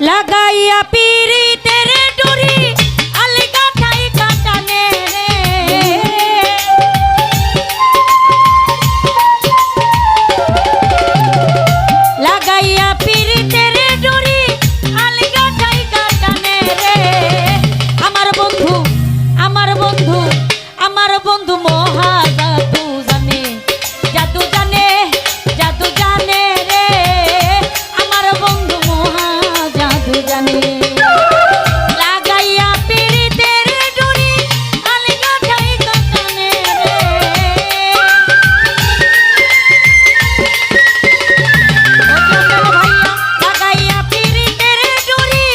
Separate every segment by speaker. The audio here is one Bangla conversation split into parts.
Speaker 1: লাগাইয়া পিরিতের ডুরি আলগা ঠাই কাটানে রে লাগাইয়া পিরিতের ডুরি আলগা ঠাই কাটানে রে আমার বন্ধু আমার বন্ধু আমার বন্ধু মহা জাদু জানে জাদু জানে জাদু জানে রে আমার বন্ধু মহা জাদু জানে লাগাইয়া পিরিতের ডুরি আলগা ঠাই কাটানে রে ও চন্দন ভাইয়া লাগাইয়া পিরিতের ডুরি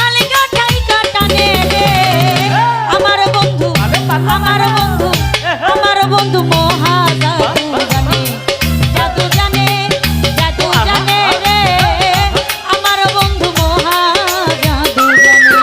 Speaker 1: আলগা ঠাই কাটানে রে আমার বন্ধু আমার বন্ধু আমার বন্ধু মহা জাদু জানে জাদু জানে জাদু জানে রে আমার বন্ধু মহা জাদু জানে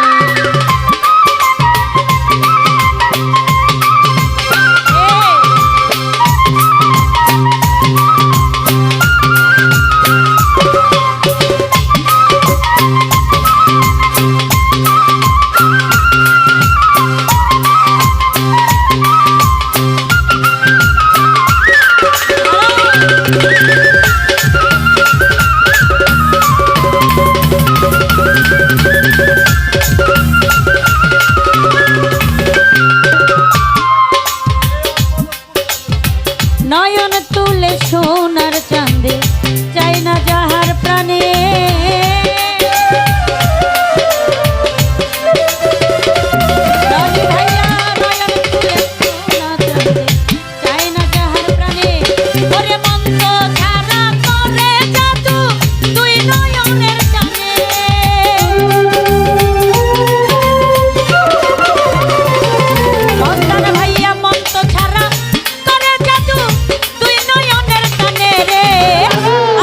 Speaker 1: নয়ন তুলে সোনার চাঁদে চাই না যাহার প্রাণে রনি ভাইয়া নয়ন তুলে সোনার চাঁদে চাই না যাহার প্রাণে ওরে মন্ত্র ছাড়া করে জাদু তুই নয়নের টানে মস্তান ভাইয়া মন্ত্র ছাড়া করে জাদু তুই নয়নের টানে রে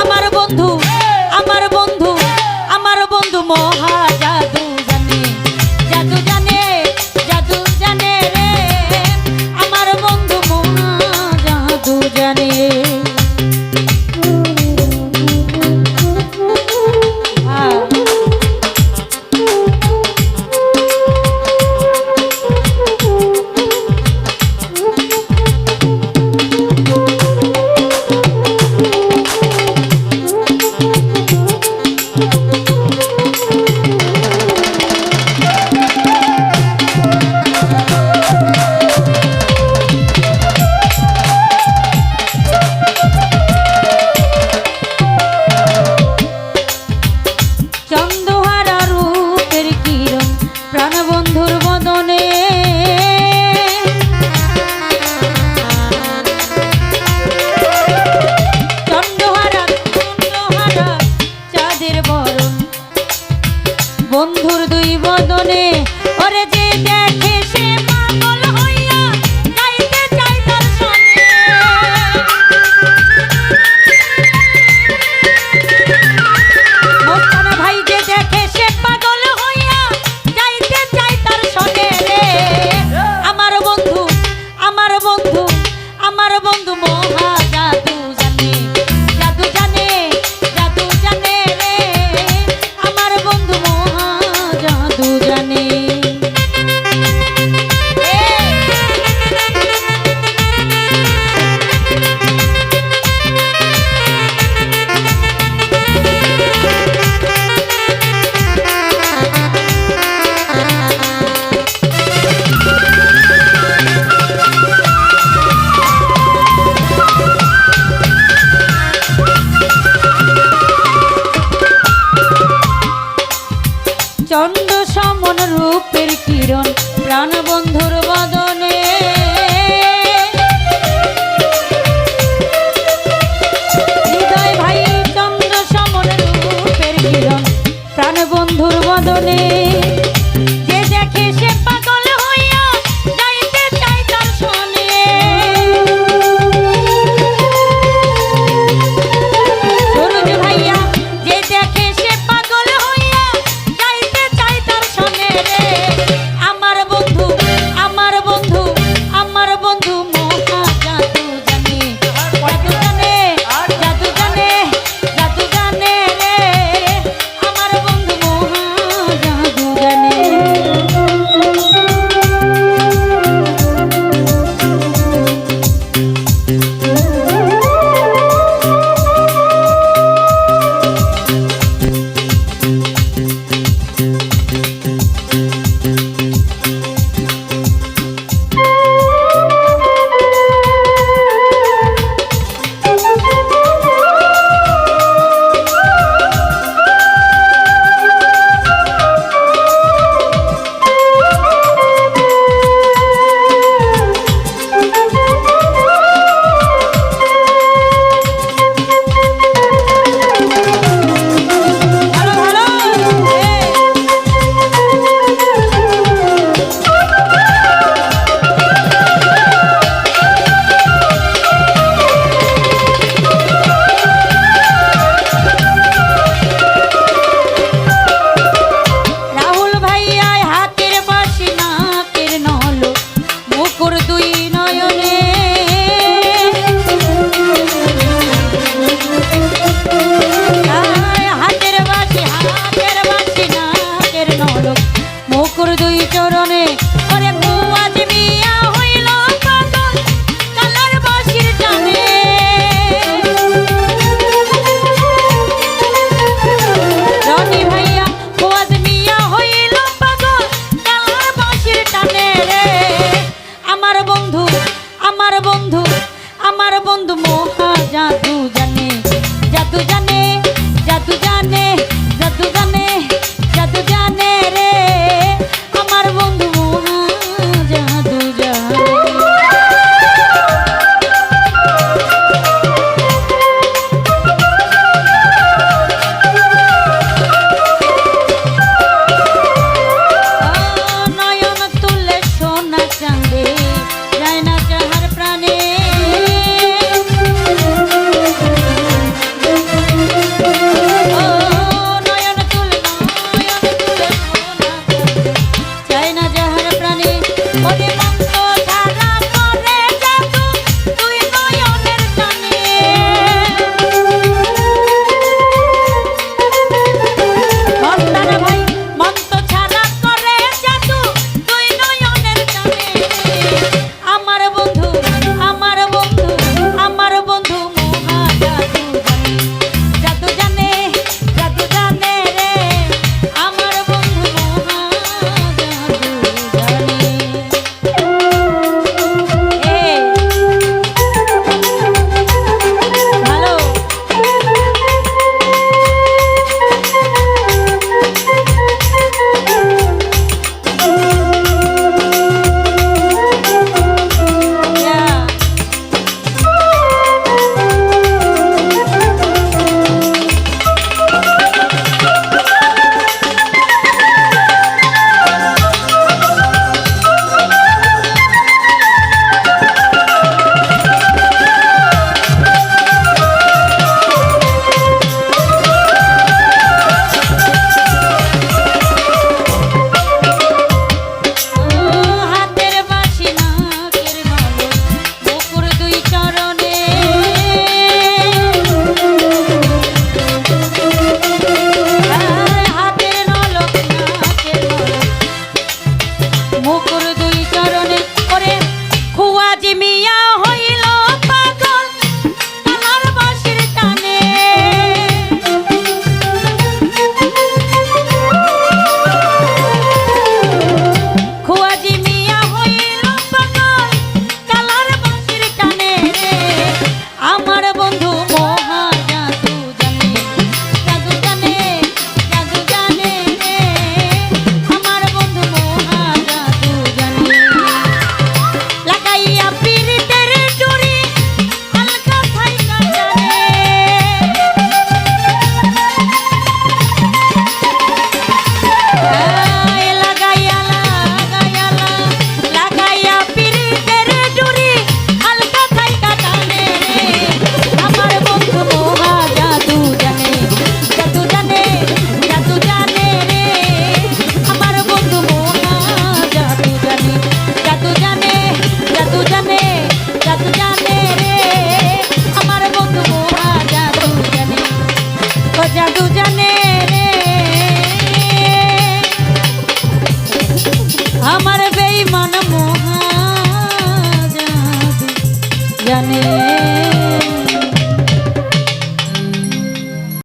Speaker 1: আমার বন্ধু আমার বন্ধু আমার বন্ধু মহা জাদু জানে জাদু জানে জাদু জানে রে আমার বন্ধু মহা জাদু জানে চন্দ্রহারা রূপের কিরণ প্রাণবন্ধুর বদনে চন্দ্রহারা চন্দ্রহারা চাঁদের বরণ বন্ধুর দুই বদনে ওরে যে দেখে সে পাগল হইয়া গাইতে চায় তার সনে মস্তান ভাই যে দেখে সে পাগল হইয়া যাইতে চায় তার সনে রে আমার বন্ধু আমার বন্ধু আমার বন্ধু মহা জাদু জানে জাদু জানে জাদু জানে রে আমার বন্ধু মহা জাদু জানে চন্দ্র সমন রূপের কিরণ প্রাণবন্ধুর বদনে হৃদয় ভাই চন্দ্র সমন রূপের কিরণ প্রাণবন্ধুর বদনে